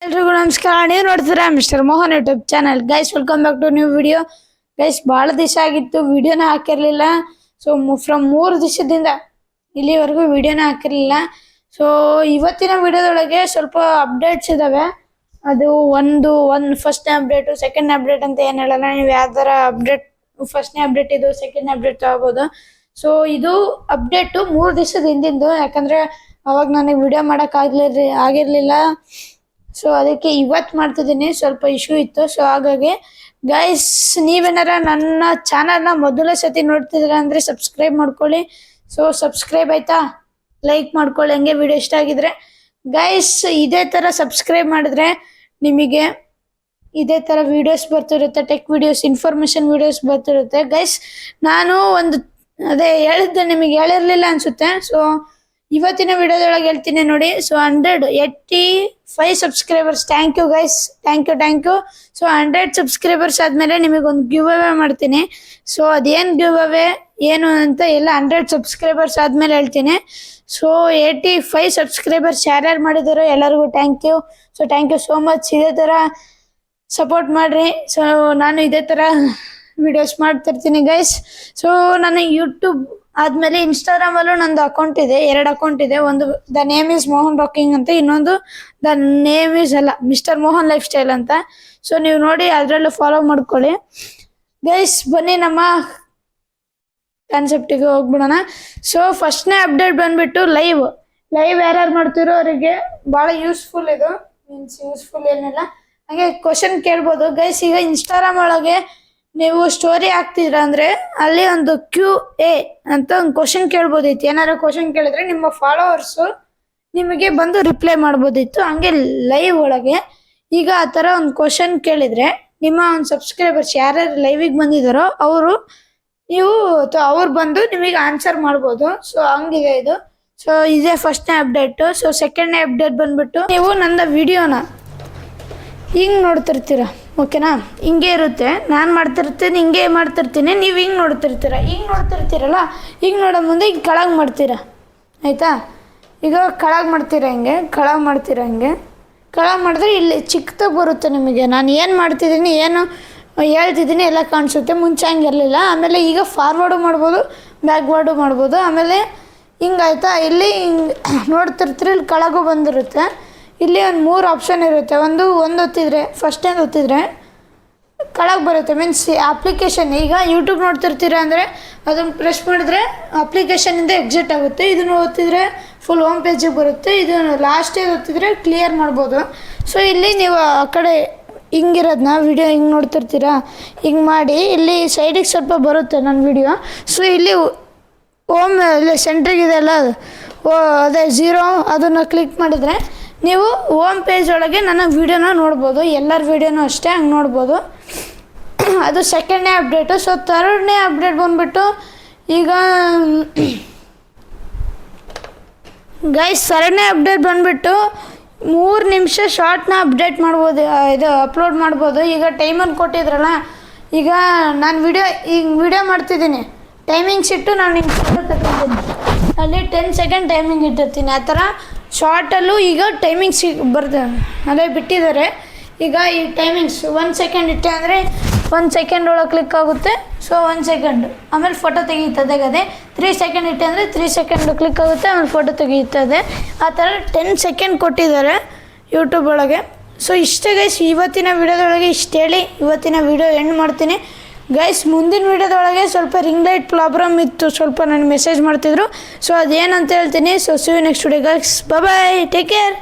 ಎಲ್ರಿಗೂ ನಮಸ್ಕಾರ. ನೀವು ನೋಡ್ತೀರಾ mister Mohan YouTube channel. Guys welcome back to new video. Guys ಭಾಳ ದಿವಸ ಆಗಿತ್ತು ವಿಡಿಯೋನ ಹಾಕಿರಲಿಲ್ಲ. ಸೊ ಫ್ರಮ್ 3 ದಿವಸದಿಂದ ಇಲ್ಲಿವರೆಗೂ ವಿಡಿಯೋನ ಹಾಕಿರಲಿಲ್ಲ. ಸೊ ಇವತ್ತಿನ ವಿಡಿಯೋದೊಳಗೆ ಸ್ವಲ್ಪ ಅಪ್ಡೇಟ್ಸ್ ಇದ್ದಾವೆ. ಅದು ಒಂದು ಫಸ್ಟ್ನೇ ಅಪ್ಡೇಟು ಸೆಕೆಂಡ್ನೇ ಅಪ್ಡೇಟ್ ಅಂತ ಏನು ಹೇಳಲ್ಲ. ನೀವು ಯಾವ್ದಾರ ಅಪ್ಡೇಟ್ ಫಸ್ಟ್ನೇ ಅಪ್ಡೇಟ್ ಇದು ಸೆಕೆಂಡ್ನೇ ಅಪ್ಡೇಟ್ ತಗೋಬೋದು. ಸೊ ಇದು ಅಪ್ಡೇಟು 3 ದಿವಸದ ಹಿಂದಿಂದು, ಯಾಕಂದರೆ ಅವಾಗ ನನಗೆ ವಿಡಿಯೋ ಆಗಿರಲಿಲ್ಲ. ಸೊ ಅದಕ್ಕೆ ಇವತ್ತು ಮಾಡ್ತಿದ್ದೀನಿ. ಸ್ವಲ್ಪ ಇಶ್ಯೂ ಇತ್ತು. ಸೊ ಹಾಗಾಗಿ ಗೈಸ್ ನೀವೇನಾರ ನನ್ನ ಚಾನಲ್ನ ಮೊದಲ ಸತಿ ನೋಡ್ತಿದ್ದೀರ ಅಂದರೆ ಸಬ್ಸ್ಕ್ರೈಬ್ ಮಾಡ್ಕೊಳ್ಳಿ. ಸೊ ಸಬ್ಸ್ಕ್ರೈಬ್ ಆಯಿತಾ, ಲೈಕ್ ಮಾಡ್ಕೊಳ್ಳಿ. ಹಂಗೆ ವಿಡಿಯೋ ಇಷ್ಟ ಆಗಿದ್ರೆ ಗೈಸ್ ಇದೇ ಥರ ಸಬ್ಸ್ಕ್ರೈಬ್ ಮಾಡಿದ್ರೆ ನಿಮಗೆ ಇದೇ ಥರ ವೀಡಿಯೋಸ್ ಬರ್ತಿರುತ್ತೆ, ಟೆಕ್ ವೀಡಿಯೋಸ್, ಇನ್ಫಾರ್ಮೇಷನ್ ವೀಡಿಯೋಸ್ ಬರ್ತಿರುತ್ತೆ. ಗೈಸ್ ನಾನು ಅದೇ ಹೇಳಿದ್ದೆ, ನಿಮಗೆ ಹೇಳಿರಲಿಲ್ಲ ಅನಿಸುತ್ತೆ. ಸೊ ಇವತ್ತಿನ ವಿಡಿಯೋದೊಳಗೆ ಹೇಳ್ತೀನಿ ನೋಡಿ. So 185 subscribers. Thank you guys, thank you. So 100 subscribers ಆದಮೇಲೆ ನಿಮಗೊಂದು ಗಿವ್ ಅವೇ ಮಾಡ್ತೀನಿ. ಸೊ ಅದೇನು ಗಿವ್ ಅವೇ ಏನು ಅಂತ ಎಲ್ಲ 100 ಸಬ್ಸ್ಕ್ರೈಬರ್ಸ್ ಆದಮೇಲೆ ಹೇಳ್ತೀನಿ. ಸೊ 85 ಸಬ್ಸ್ಕ್ರೈಬರ್ಸ್ ಯಾರ್ಯಾರು ಮಾಡಿದಾರೋ ಎಲ್ಲರಿಗೂ thank you. So thank you so much. ಇದೇ ಥರ ಸಪೋರ್ಟ್ ಮಾಡಿರಿ. ಸೊ ನಾನು ಇದೇ ಥರ ವಿಡಿಯೋಸ್ ಮಾಡ್ತಿರ್ತೀನಿ ಗೈಸ್. ಸೊ ನಾನು ಯೂಟ್ಯೂಬ್ ಆದಮೇಲೆ ಇನ್ಸ್ಟಾಗ್ರಾಮಲ್ಲೂ ನಂದು ಅಕೌಂಟ್ ಇದೆ, 2 ಅಕೌಂಟ್ ಇದೆ. ಒಂದು the name is Mohan rocking ಅಂತ, ಇನ್ನೊಂದು the name is mister Mohan life style ಅಂತ. ಸೊ ನೀವು ನೋಡಿ ಅದರಲ್ಲೂ ಫಾಲೋ ಮಾಡ್ಕೊಳ್ಳಿ ಗೈಸ್. ಬನ್ನಿ ನಮ್ಮ ಕಾನ್ಸೆಪ್ಟಿಗೆ ಹೋಗ್ಬಿಡೋಣ. ಸೊ ಫಸ್ಟ್ನೇ ಅಪ್ಡೇಟ್ ಬಂದ್ಬಿಟ್ಟು ಲೈವ್ ಯಾರ್ಯಾರು ಮಾಡ್ತಿರೋ ಅವರಿಗೆ ಭಾಳ ಯೂಸ್ಫುಲ್ ಇದು. ಮೀನ್ಸ್ ಯೂಸ್ಫುಲ್ ಏನಿಲ್ಲ, ಹಾಗೆ ಕ್ವಶನ್ ಕೇಳ್ಬೋದು ಗೈಸ್. ಈಗ ಇನ್ಸ್ಟಾಗ್ರಾಮ್ ಒಳಗೆ ನೀವು ಸ್ಟೋರಿ ಹಾಕ್ತಿದ್ರ ಅಂದರೆ ಅಲ್ಲಿ ಒಂದು QA ಅಂತ ಒಂದು ಕ್ವಶನ್ ಕೇಳ್ಬೋದಿತ್ತು. ಏನಾರು ಕ್ವಶನ್ ಕೇಳಿದ್ರೆ ನಿಮ್ಮ ಫಾಲೋವರ್ಸು ನಿಮಗೆ ಬಂದು ರಿಪ್ಲೈ ಮಾಡ್ಬೋದಿತ್ತು. ಹಂಗೆ ಲೈವ್ ಒಳಗೆ ಈಗ ಆ ಥರ ಒಂದು ಕ್ವಶನ್ ಕೇಳಿದರೆ ನಿಮ್ಮ ಒಂದು ಸಬ್ಸ್ಕ್ರೈಬರ್ಸ್ ಯಾರ್ಯಾರು ಲೈವಿಗೆ ಬಂದಿದ್ದಾರೋ ಅವ್ರು ಬಂದು ನಿಮಗೆ ಆನ್ಸರ್ ಮಾಡ್ಬೋದು. ಸೊ ಹಂಗಿದೆ ಇದು. ಸೊ ಇದೇ ಫಸ್ಟ್ನೇ ಅಪ್ಡೇಟು. ಸೊ ಸೆಕೆಂಡ್ನೇ ಅಪ್ಡೇಟ್ ಬಂದ್ಬಿಟ್ಟು ನೀವು ನನ್ನ ವಿಡಿಯೋನ ಹಿಂಗೆ ನೋಡ್ತಿರ್ತೀರ, ಓಕೆನಾ? ಹಿಂಗೆ ಇರುತ್ತೆ, ನಾನು ಮಾಡ್ತಿರ್ತೀನಿ, ಹಿಂಗೆ ಮಾಡ್ತಿರ್ತೀನಿ, ನೀವು ಹಿಂಗೆ ನೋಡ್ತಿರ್ತೀರಲ್ಲ. ಹಿಂಗೆ ನೋಡೋ ಮುಂದೆ ಹಿಂಗೆ ಕೆಳಗೆ ಮಾಡ್ತೀರ, ಆಯಿತಾ? ಈಗ ಕೆಳಗೆ ಮಾಡ್ತೀರಾ, ಕೆಳಗೆ ಮಾಡಿದ್ರೆ ಇಲ್ಲಿ ಚಿಕ್ಕದಾಗಿ ಬರುತ್ತೆ ನಿಮಗೆ. ನಾನು ಏನು ಮಾಡ್ತಿದ್ದೀನಿ, ಏನು ಹೇಳ್ತಿದ್ದೀನಿ ಎಲ್ಲ ಕಾಣಿಸುತ್ತೆ. ಮುಂಚೆ ಹಂಗಿರಲಿಲ್ಲ. ಆಮೇಲೆ ಈಗ ಫಾರ್ವರ್ಡು ಮಾಡ್ಬೋದು, ಬ್ಯಾಕ್ವರ್ಡು ಮಾಡ್ಬೋದು. ಆಮೇಲೆ ಹಿಂಗಾಯ್ತಾ, ಇಲ್ಲಿ ಹಿಂಗೆ ನೋಡ್ತಿರ್ತೀರಿ, ಇಲ್ಲಿ ಕೆಳಗೂ ಬಂದಿರುತ್ತೆ. ಇಲ್ಲಿ ಒಂದು 3 ಆಪ್ಷನ್ ಇರುತ್ತೆ. ಒಂದು ಒತ್ತಿದ್ರೆ, ಫಸ್ಟೇನು ಒತ್ತಿದ್ರೆ ಕೆಳಗೆ ಬರುತ್ತೆ. Means application. ಈಗ ಯೂಟ್ಯೂಬ್ ನೋಡ್ತಿರ್ತೀರ ಅಂದರೆ ಅದನ್ನು ಪ್ರೆಸ್ ಮಾಡಿದ್ರೆ ಅಪ್ಲಿಕೇಶನಿಂದ ಎಕ್ಸಿಟ್ ಆಗುತ್ತೆ. ಇದನ್ನು ಒತ್ತಿದ್ರೆ ಫುಲ್ ಹೋಮ್ ಪೇಜಿಗೆ ಬರುತ್ತೆ. ಇದನ್ನು ಲಾಸ್ಟೇಜ್ ಒತ್ತಿದ್ರೆ ಕ್ಲಿಯರ್ ಮಾಡ್ಬೋದು. ಸೊ ಇಲ್ಲಿ ನೀವು ಆ ಕಡೆ ಹಿಂಗಿರೋದನ್ನ ವಿಡಿಯೋ ಹಿಂಗೆ ನೋಡ್ತಿರ್ತೀರ, ಹಿಂಗೆ ಮಾಡಿ ಇಲ್ಲಿ ಸೈಡಿಗೆ ಸ್ವಲ್ಪ ಬರುತ್ತೆ ನನ್ನ ವಿಡಿಯೋ. ಸೊ ಇಲ್ಲಿ ಇಲ್ಲಿ ಸೆಂಟ್ರಿಗಿದೆಲ್ಲ ಅದೇ 0 ಅದನ್ನು ಕ್ಲಿಕ್ ಮಾಡಿದರೆ ನೀವು ಹೋಮ್ ಪೇಜ್ ಒಳಗೆ ನನ್ನ ವೀಡಿಯೋನ ನೋಡ್ಬೋದು. ಎಲ್ಲರ ವೀಡಿಯೋನೂ ಅಷ್ಟೇ ಹಂಗೆ ನೋಡ್ಬೋದು. ಅದು ಸೆಕೆಂಡ್ನೇ ಅಪ್ಡೇಟು. ಸೊ ಥರ್ಡ್ನೇ ಅಪ್ಡೇಟ್ ಬಂದುಬಿಟ್ಟು ಈಗ ಗೈಸ್ ಥರ್ಡ್ನೇ ಅಪ್ಡೇಟ್ ಬಂದುಬಿಟ್ಟು 3 ನಿಮಿಷ ಶಾರ್ಟ್ನ ಅಪ್ಡೇಟ್ ಮಾಡ್ಬೋದು, ಇದು ಅಪ್ಲೋಡ್ ಮಾಡ್ಬೋದು. ಈಗ ಟೈಮನ್ನು ಕೊಟ್ಟಿದ್ರಲ್ಲ, ಈಗ ನಾನು ವಿಡಿಯೋ ಮಾಡ್ತಿದ್ದೀನಿ, ಟೈಮಿಂಗ್ಸ್ ಇಟ್ಟು ನಾನು ನಿಮ್ಗೆ ಫೋಟೋ ತಗೊಂಡಿದ್ದೀನಿ. ಅಲ್ಲಿ 10 ಸೆಕೆಂಡ್ ಟೈಮಿಂಗ್ ಇಟ್ಟಿರ್ತೀನಿ. ಆ ಥರ ಶಾರ್ಟಲ್ಲೂ ಈಗ ಟೈಮಿಂಗ್ಸ್ ಅದೇ ಬಿಟ್ಟಿದ್ದಾರೆ. ಈಗ ಈ ಟೈಮಿಂಗ್ಸ್ 1 ಸೆಕೆಂಡ್ ಇಟ್ಟೆ ಅಂದರೆ 1 ಸೆಕೆಂಡ್ ಒಳಗೆ ಕ್ಲಿಕ್ ಆಗುತ್ತೆ. ಸೊ 1 ಸೆಕೆಂಡ್ ಆಮೇಲೆ ಫೋಟೋ ತೆಗೀತದೆ. ಅದೇ 3 ಸೆಕೆಂಡ್ ಇಟ್ಟೆ ಅಂದರೆ 3 ಸೆಕೆಂಡ್ ಕ್ಲಿಕ್ ಆಗುತ್ತೆ, ಆಮೇಲೆ ಫೋಟೋ ತೆಗೀತದೆ. ಆ ಥರ 10 ಸೆಕೆಂಡ್ ಕೊಟ್ಟಿದ್ದಾರೆ ಯೂಟ್ಯೂಬ್ ಒಳಗೆ. ಸೊ ಇಷ್ಟೇ ಗೈಸ್, ಇವತ್ತಿನ ವಿಡಿಯೋದೊಳಗೆ ಇಷ್ಟು ಹೇಳಿ ಇವತ್ತಿನ ವಿಡಿಯೋ ಎಂಡ್ ಮಾಡ್ತೀನಿ ಗೈಸ್. ಮುಂದಿನ ವಿಡಿಯೋದೊಳಗೆ ಸ್ವಲ್ಪ ರಿಂಗ್ ಲೈಟ್ ಪ್ರಾಬ್ಲಮ್ ಇತ್ತು, ಸ್ವಲ್ಪ ನನಗೆ ಮೆಸೇಜ್ ಮಾಡ್ತಿದ್ರು. ಸೊ ಅದೇನಂತ ಹೇಳ್ತೀನಿ. So see you next video guys. Bye, take care.